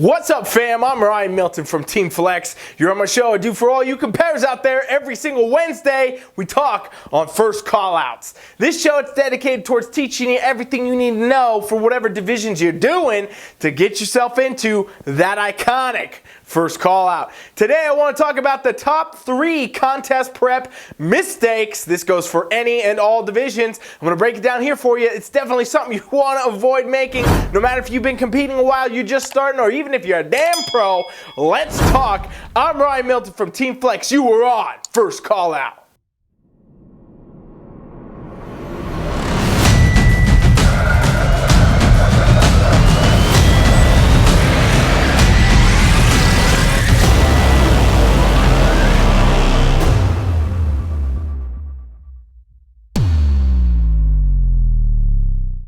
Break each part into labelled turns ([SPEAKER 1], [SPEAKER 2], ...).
[SPEAKER 1] What's up, fam? I'm Milton from TeamFFLEX. You're on my show. I do for all you compares out there. Every single Wednesday, we talk on first callouts. This show is dedicated towards teaching you everything you need to know for whatever divisions you're doing to get yourself into that iconic first call out. Today I want to talk about the top 3 contest prep mistakes. This goes for any and all divisions. I'm going to break it down here for you. It's definitely something you want to avoid making, no matter if you've been competing a while, you're just starting, or even if you're a damn pro. Let's talk. I'm Milton from TeamFFLEX. You were on first call out.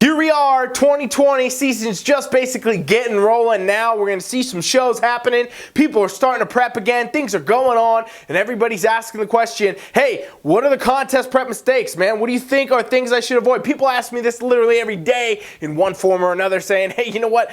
[SPEAKER 1] Here we are, 2020 season's just basically getting rolling now. We're going to see some shows happening. People are starting to prep again. Things are going on, and everybody's asking the question, hey, what are the contest prep mistakes, man? What do you think are things I should avoid? People ask me this literally every day in one form or another, saying, hey, you know what?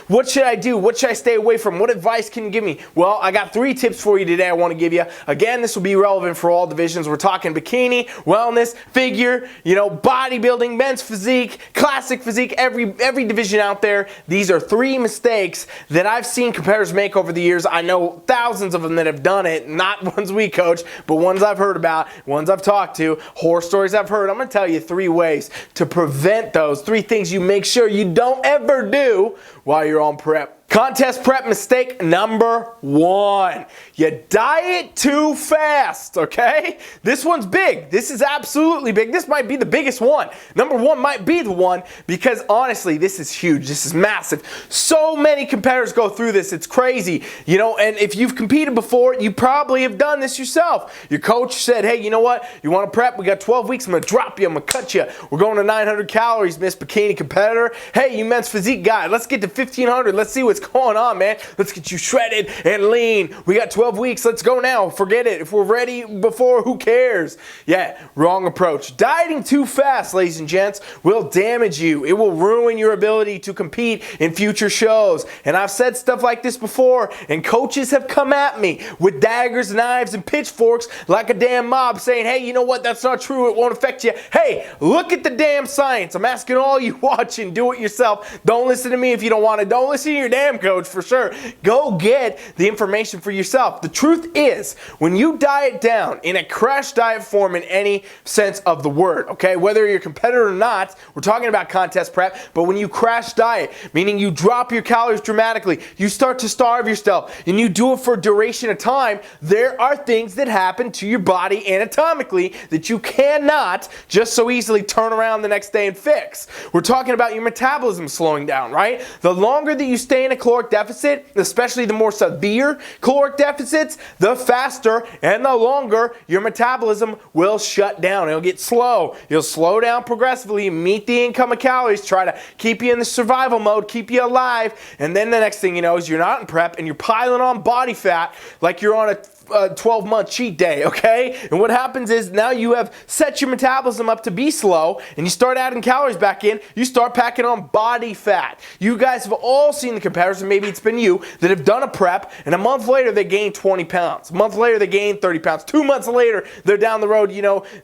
[SPEAKER 1] What should I do? What should I stay away from? What advice can you give me? Well, I got 3 tips for you today I want to give you. Again, this will be relevant for all divisions. We're talking bikini, wellness, figure, bodybuilding, men's physique, classic physique, every division out there. These are 3 mistakes that I've seen competitors make over the years. I know thousands of them that have done it, not ones we coach, but ones I've heard about, ones I've talked to, horror stories I've heard. I'm going to tell you 3 ways to prevent those, 3 things you make sure you don't ever do while you're on prep. Contest prep mistake number 1. You diet too fast, okay? This one's big. This is absolutely big. This might be the biggest one. Number 1 might be the one because honestly, this is huge. This is massive. So many competitors go through this. It's crazy. And if you've competed before, you probably have done this yourself. Your coach said, hey, you know what? You want to prep? We got 12 weeks. I'm going to drop you. I'm going to cut you. We're going to 900 calories, Miss Bikini competitor. Hey, you men's physique guy. Let's get to 1,500. Let's see what's going on, man. Let's get you shredded and lean. We got 12 weeks. Let's go now. Forget it. If we're ready before, who cares? Yeah, wrong approach. Dieting too fast, ladies and gents, will damage you. It will ruin your ability to compete in future shows. And I've said stuff like this before, and coaches have come at me with daggers, knives, and pitchforks like a damn mob saying, hey, you know what? That's not true. It won't affect you. Hey, look at the damn science. I'm asking all you watching, do it yourself. Don't listen to me if you don't want to. Don't listen to your damn coach for sure. Go get the information for yourself. The truth is, when you diet down in a crash diet form in any sense of the word, okay, whether you're a competitor or not, we're talking about contest prep, but when you crash diet, meaning you drop your calories dramatically, you start to starve yourself, and you do it for a duration of time, there are things that happen to your body anatomically that you cannot just so easily turn around the next day and fix. We're talking about your metabolism slowing down, right? The longer that you stay in a caloric deficit, especially the more severe caloric deficits, the faster and the longer your metabolism will shut down. It'll get slow. You'll slow down progressively, meet the income of calories, try to keep you in the survival mode, keep you alive, and then the next thing you know is you're not in prep and you're piling on body fat like you're on a 12-month cheat day, okay? And what happens is now you have set your metabolism up to be slow, and you start adding calories back in, you start packing on body fat. You guys have all seen the comparison, maybe it's been you, that have done a prep, and a month later they gain 20 pounds. A month later they gain 30 pounds. 2 months later, they're down the road,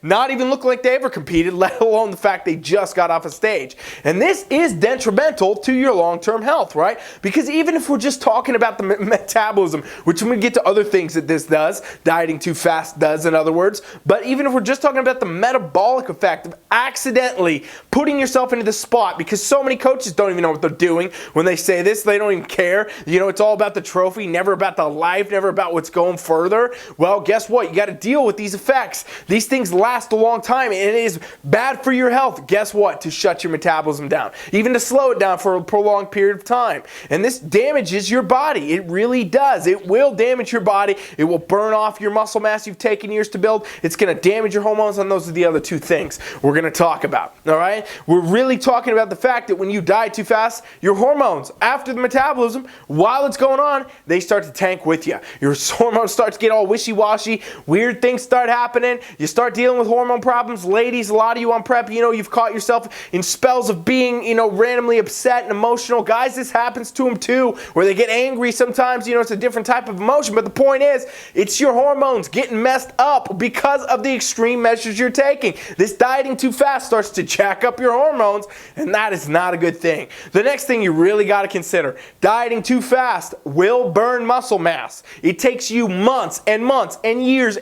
[SPEAKER 1] not even looking like they ever competed, let alone the fact they just got off a stage. And this is detrimental to your long-term health, right? Because even if we're just talking about the metabolism, which I'm going to get to other things that this does, dieting too fast does, in other words, but even if we're just talking about the metabolic effect of accidentally putting yourself into the spot, because so many coaches don't even know what they're doing when they say this, they don't even care, it's all about the trophy, never about the life, never about what's going further. Well, guess what? You got to deal with these effects. These things last a long time, and it is bad for your health. Guess what? To shut your metabolism down, even to slow it down for a prolonged period of time. And this damages your body. It really does. It will damage your body. It will will burn off your muscle mass you've taken years to build. It's going to damage your hormones, and those are the other two things we're going to talk about. All right? We're really talking about the fact that when you diet too fast, your hormones, after the metabolism, while it's going on, they start to tank with you. Your hormones start to get all wishy-washy. Weird things start happening. You start dealing with hormone problems. Ladies, a lot of you on prep, you've caught yourself in spells of being, randomly upset and emotional. Guys, this happens to them too, where they get angry sometimes. It's a different type of emotion. But the point is, it's your hormones getting messed up because of the extreme measures you're taking. This dieting too fast starts to jack up your hormones, and that is not a good thing. The next thing you really got to consider, dieting too fast will burn muscle mass. It takes you months and months and years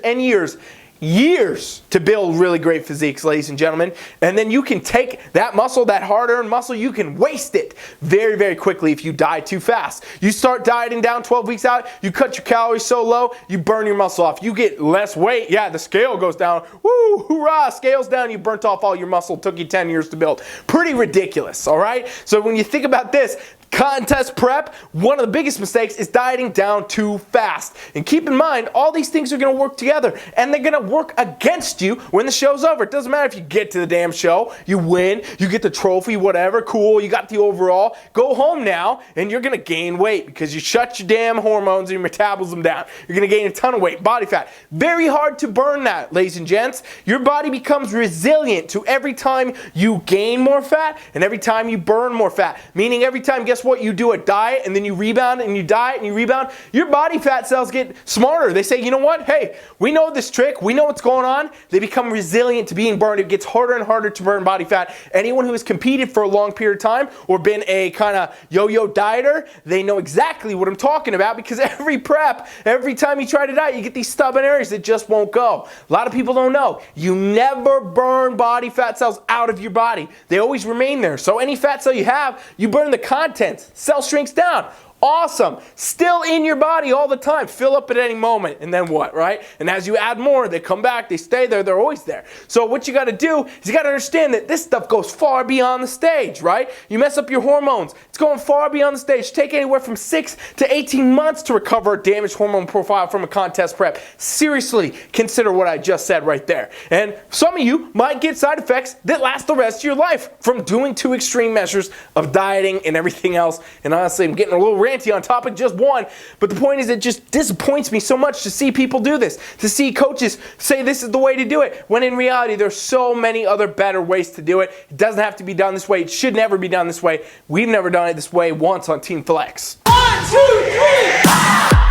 [SPEAKER 1] to build really great physiques, ladies and gentlemen. And then you can take that muscle, that hard-earned muscle, you can waste it very, very quickly if you diet too fast. You start dieting down 12 weeks out, you cut your calories so low, you burn your muscle off. You get less weight. Yeah, the scale goes down. Woo, hoorah, scale's down. You burnt off all your muscle. Took you 10 years to build. Pretty ridiculous, all right? So when you think about this, contest prep, one of the biggest mistakes is dieting down too fast. And keep in mind, all these things are going to work together, and they're going to work against you when the show's over. It doesn't matter if you get to the damn show, you win, you get the trophy, whatever, cool, you got the overall. Go home now, and you're going to gain weight because you shut your damn hormones and your metabolism down. You're going to gain a ton of weight, body fat. Very hard to burn that, ladies and gents. Your body becomes resilient to every time you gain more fat and every time you burn more fat. Meaning every time, guess what, you do a diet and then you rebound and you diet and you rebound, your body fat cells get smarter. They say, you know what, hey, we know this trick, we know what's going on. They become resilient to being burned. It gets harder and harder to burn body fat. Anyone who has competed for a long period of time or been a kind of yo-yo dieter, they know exactly what I'm talking about, because every prep, every time you try to diet, you get these stubborn areas that just won't go. A lot of people don't know. You never burn body fat cells out of your body. They always remain there. So any fat cell you have, you burn the contents. Cell shrinks down. Awesome. Still in your body all the time. Fill up at any moment. And then what, right? And as you add more, they come back, they stay there, they're always there. So what you got to do is you got to understand that this stuff goes far beyond the stage, right? You mess up your hormones. It's going far beyond the stage. Take anywhere from 6 to 18 months to recover a damaged hormone profile from a contest prep. Seriously, consider what I just said right there. And some of you might get side effects that last the rest of your life from doing too extreme measures of dieting and everything else. And honestly, I'm getting a little ranty on topic just one, but the point is, it just disappoints me so much to see people do this, to see coaches say this is the way to do it, when in reality there's so many other better ways to do it. It doesn't have to be done this way. It should never be done this way. We've never done it this way once on TeamFFLEX. 1, 2, 3!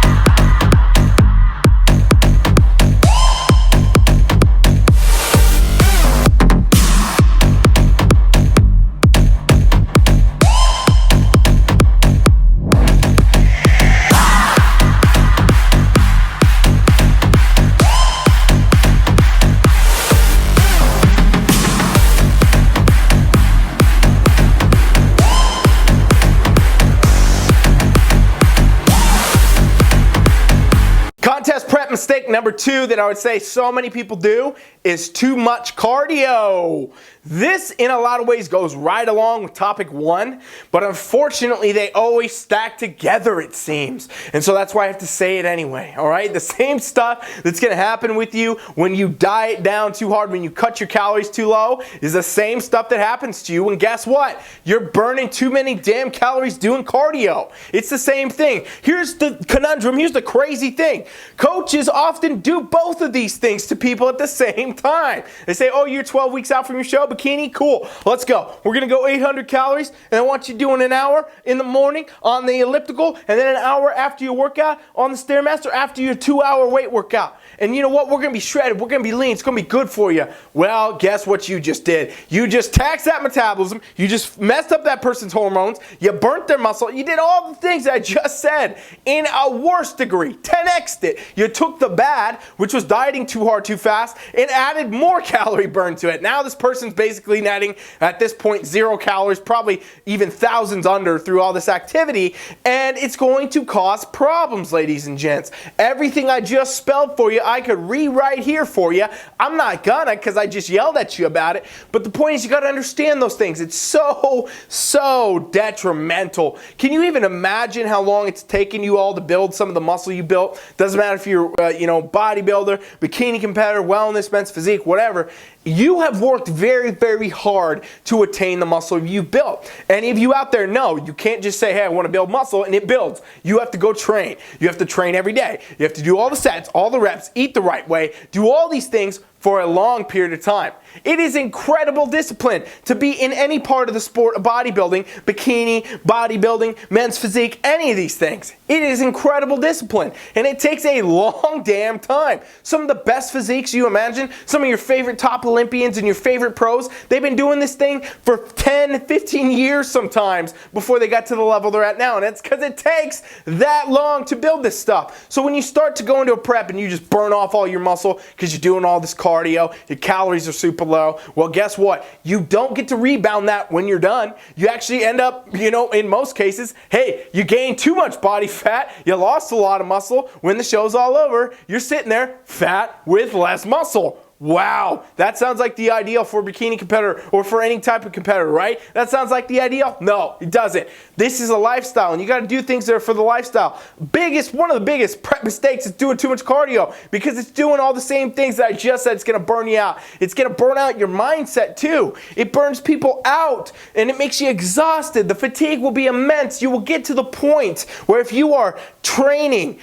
[SPEAKER 1] Contest prep mistake number 2 that I would say so many people do is too much cardio. This, in a lot of ways, goes right along with topic 1, but unfortunately, they always stack together, it seems. And so that's why I have to say it anyway, all right? The same stuff that's going to happen with you when you diet down too hard, when you cut your calories too low, is the same stuff that happens to you when, guess what? You're burning too many damn calories doing cardio. It's the same thing. Here's the conundrum. Here's the crazy thing. Coaches often do both of these things to people at the same time. They say, oh, you're 12 weeks out from your show, bikini, cool. Let's go. We're going to go 800 calories, and I want you doing an hour in the morning on the elliptical, and then an hour after your workout on the Stairmaster after your 2-hour weight workout. And you know what? We're going to be shredded. We're going to be lean. It's going to be good for you. Well, guess what you just did? You just taxed that metabolism. You just messed up that person's hormones. You burnt their muscle. You did all the things I just said in a worse degree. 10x'd it. You took the bad, which was dieting too hard, too fast, and added more calorie burn to it. Now this person's basically netting at this point 0 calories, probably even thousands under through all this activity, and it's going to cause problems, ladies and gents. Everything I just spelled for you, I could rewrite here for you. I'm not gonna, because I just yelled at you about it, but the point is you got to understand those things. It's so detrimental. Can you even imagine how long it's taken you all to build some of the muscle you built? Doesn't matter if you're bodybuilder, bikini competitor, wellness, men's physique, whatever. You have worked very hard to attain the muscle you've built. Any of you out there know you can't just say, hey, I want to build muscle, and it builds. You have to go train. You have to train every day. You have to do all the sets, all the reps, eat the right way, do all these things for a long period of time. It is incredible discipline to be in any part of the sport of bodybuilding, bikini, bodybuilding, men's physique, any of these things. It is incredible discipline, and it takes a long damn time. Some of the best physiques you imagine, some of your favorite top Olympians and your favorite pros, they've been doing this thing for 10, 15 years sometimes before they got to the level they're at now, and it's because it takes that long to build this stuff. So when you start to go into a prep and you just burn off all your muscle because you're doing all this cardio, your calories are super low, well, guess what? You don't get to rebound that when you're done. You actually end up, in most cases, hey, you gain too much body fat, you lost a lot of muscle. When the show's all over, you're sitting there fat with less muscle. Wow, that sounds like the ideal for a bikini competitor or for any type of competitor, right? That sounds like the ideal? No, it doesn't. This is a lifestyle, and you got to do things that are for the lifestyle. One of the biggest prep mistakes is doing too much cardio, because it's doing all the same things that I just said. It's going to burn you out. It's going to burn out your mindset too. It burns people out, and it makes you exhausted. The fatigue will be immense. You will get to the point where if you are training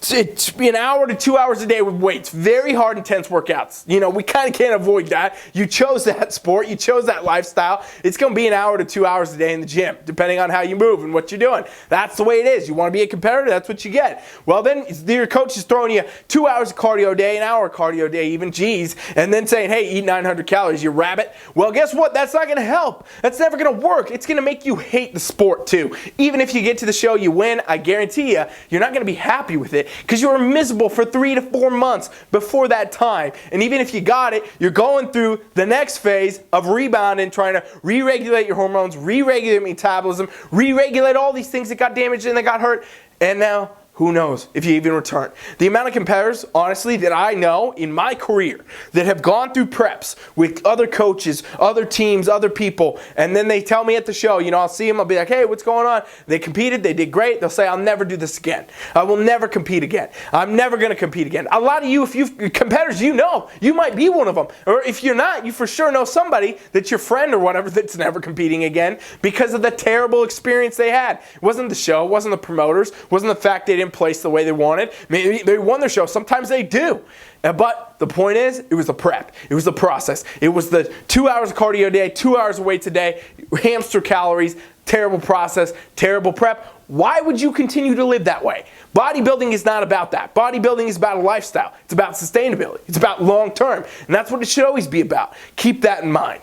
[SPEAKER 1] it's an hour to 2 hours a day with weights, very hard, intense workouts. We kind of can't avoid that. You chose that sport. You chose that lifestyle. It's going to be an hour to 2 hours a day in the gym, depending on how you move and what you're doing. That's the way it is. You want to be a competitor, that's what you get. Well, then your coach is throwing you 2 hours of cardio a day, an hour of cardio a day even, geez, and then saying, hey, eat 900 calories, you rabbit. Well, guess what? That's not going to help. That's never going to work. It's going to make you hate the sport too. Even if you get to the show, you win, I guarantee you're not going to be happy with it, because you were miserable for 3 to 4 months before that time. And even if you got it, you're going through the next phase of rebounding, trying to re-regulate your hormones, re-regulate metabolism, re-regulate all these things that got damaged and that got hurt. And now, who knows if you even return. The amount of competitors, honestly, that I know in my career that have gone through preps with other coaches, other teams, other people, and then they tell me at the show, I'll see them, I'll be like, hey, what's going on? They competed, they did great. They'll say, I'll never do this again. I will never compete again. I'm never going to compete again. A lot of you, if you've competitors, you might be one of them. Or if you're not, you for sure know somebody that's your friend or whatever that's never competing again because of the terrible experience they had. It wasn't the show, it wasn't the promoters, it wasn't the fact they didn't place the way they wanted. Maybe they won their show. Sometimes they do. But the point is, it was the prep. It was the process. It was the 2 hours of cardio a day, 2 hours of weights a day, hamster calories, terrible process, terrible prep. Why would you continue to live that way? Bodybuilding is not about that. Bodybuilding is about a lifestyle. It's about sustainability. It's about long term. And that's what it should always be about. Keep that in mind.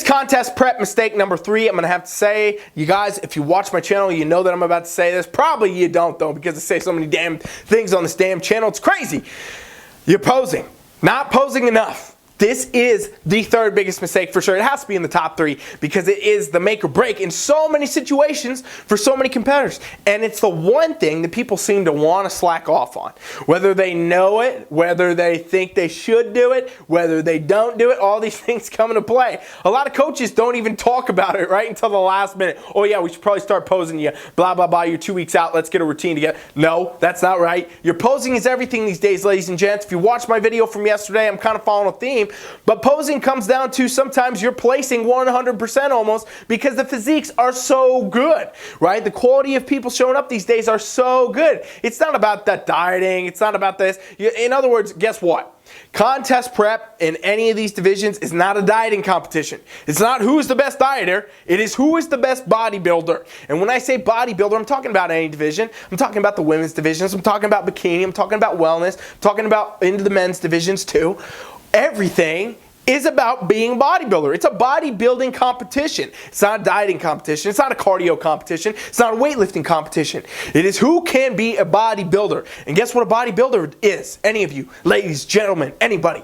[SPEAKER 1] Contest prep mistake number 3, I'm going to have to say, you guys, if you watch my channel, you know that I'm about to say this. Probably you don't, though, because I say so many damn things on this damn channel. It's crazy. You're posing. Not posing enough. This is the third biggest mistake for sure. It has to be in the top 3 because it is the make or break in so many situations for so many competitors. And it's the one thing that people seem to want to slack off on. Whether they know it, whether they think they should do it, whether they don't do it, all these things come into play. A lot of coaches don't even talk about it right until the last minute. Oh yeah, we should probably start posing you. Blah, blah, blah. You're 2 weeks out. Let's get a routine together. No, that's not right. Your posing is everything these days, ladies and gents. If you watched my video from yesterday, I'm kind of following a theme. But posing comes down to sometimes you're placing 100% almost because the physiques are so good, right? The quality of people showing up these days are so good. It's not about that dieting. It's not about this. In other words, guess what? Contest prep in any of these divisions is not a dieting competition. It's not who is the best dieter. It is who is the best bodybuilder. And when I say bodybuilder, I'm talking about any division. I'm talking about the women's divisions. I'm talking about bikini. I'm talking about wellness. I'm talking about into the men's divisions too. Everything is about being a bodybuilder. It's a bodybuilding competition. It's not a dieting competition. It's not a cardio competition. It's not a weightlifting competition. It is who can be a bodybuilder. And guess what a bodybuilder is? Any of you, ladies, gentlemen, anybody.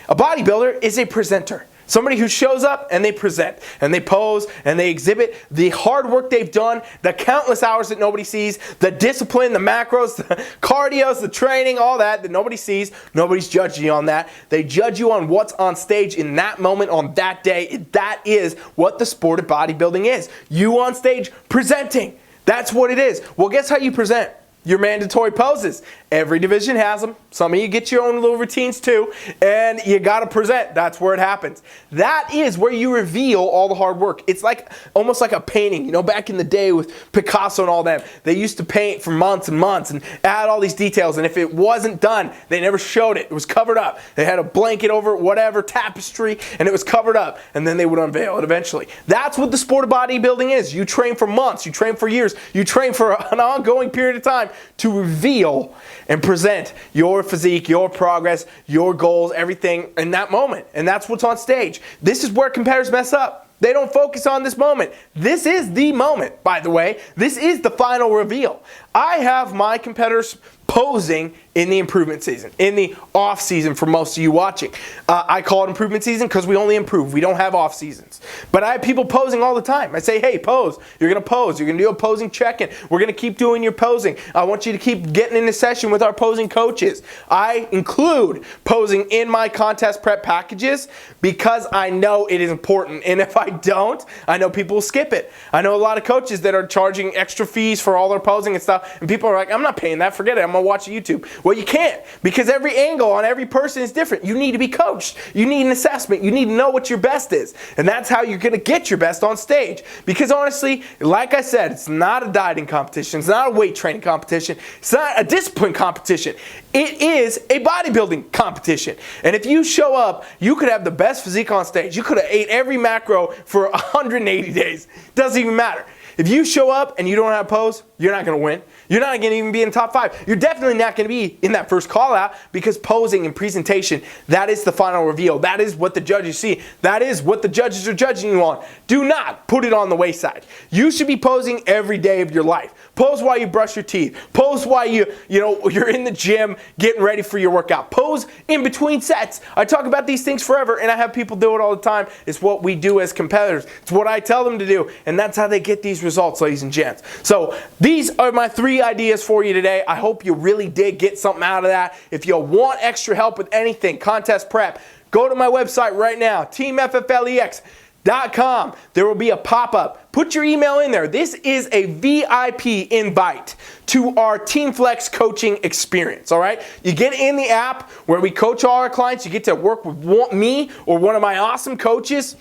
[SPEAKER 1] A bodybuilder is a presenter. Somebody who shows up and they present and they pose and they exhibit the hard work they've done, the countless hours that nobody sees, the discipline, the macros, the cardios, the training, all that nobody sees. Nobody's judging you on that. They judge you on what's on stage in that moment on that day. That is what the sport of bodybuilding is. You on stage presenting. That's what it is. Well, guess how you present? Your mandatory poses. Every division has them. Some of you get your own little routines too, and you got to present. That's where it happens. That is where you reveal all the hard work. It's like almost like a painting. You know, back in the day with Picasso and all them, they used to paint for months and months and add all these details, and if it wasn't done, they never showed it. It was covered up. They had a blanket over it, whatever, tapestry, and it was covered up, and then they would unveil it eventually. That's what the sport of bodybuilding is. You train for months, you train for years, you train for an ongoing period of time to reveal and present your physique, your progress, your goals, everything in that moment. And that's what's on stage. This is where competitors mess up. They don't focus on this moment. This is the moment, by the way. This is the final reveal. I have my competitors posing in the improvement season, in the off season for most of you watching. I call it improvement season because we only improve. We don't have off seasons. But I have people posing all the time. I say, hey, pose. You're going to pose. You're going to do a posing check-in. We're going to keep doing your posing. I want you to keep getting in a session with our posing coaches. I include posing in my contest prep packages because I know it is important. And if I don't, I know people will skip it. I know a lot of coaches that are charging extra fees for all their posing and stuff, and people are like, I'm not paying that. Forget it. I'm going to watch YouTube. Well, you can't, because every angle on every person is different. You need to be coached. You need an assessment. You need to know what your best is. And that's how you're going to get your best on stage. Because honestly, like I said, it's not a dieting competition. It's not a weight training competition. It's not a discipline competition. It is a bodybuilding competition. And if you show up, you could have the best physique on stage. You could have ate every macro for 180 days. Doesn't even matter. If you show up and you don't have a pose, you're not going to win. You're not going to even be in the top 5. You're definitely not going to be in that first call out, because posing and presentation, that is the final reveal. That is what the judges see. That is what the judges are judging you on. Do not put it on the wayside. You should be posing every day of your life. Pose while you brush your teeth. Pose while you're in the gym getting ready for your workout. Pose in between sets. I talk about these things forever, and I have people do it all the time. It's what we do as competitors. It's what I tell them to do, and that's how they get these results, ladies and gents. So these are my 3 ideas for you today. I hope you really did get something out of that. If you want extra help with anything, contest prep, go to my website right now, TeamFFLEX.com. There will be a pop-up. Put your email in there. This is a VIP invite to our TeamFFLEX coaching experience, all right? You get in the app where we coach all our clients. You get to work with me or one of my awesome coaches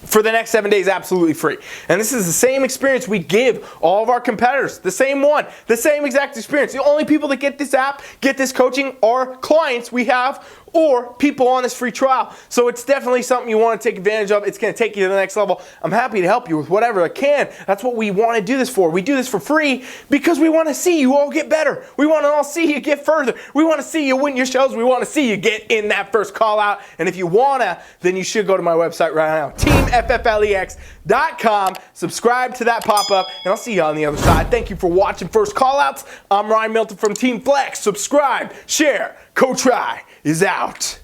[SPEAKER 1] for the next 7 days absolutely free. And this is the same experience we give all of our competitors. The same one. The same exact experience. The only people that get this app, get this coaching, are clients we have or people on this free trial. So it's definitely something you want to take advantage of. It's going to take you to the next level. I'm happy to help you with whatever I can. That's what we want to do this for. We do this for free because we want to see you all get better. We want to all see you get further. We want to see you win your shows. We want to see you get in that first call out. And if you want to, then you should go to my website right now, TeamFFLEX.com. Subscribe to that pop-up, and I'll see you on the other side. Thank you for watching First Callouts. I'm Ryan Milton from TeamFFLEX. Subscribe, share, Coach Rye is out.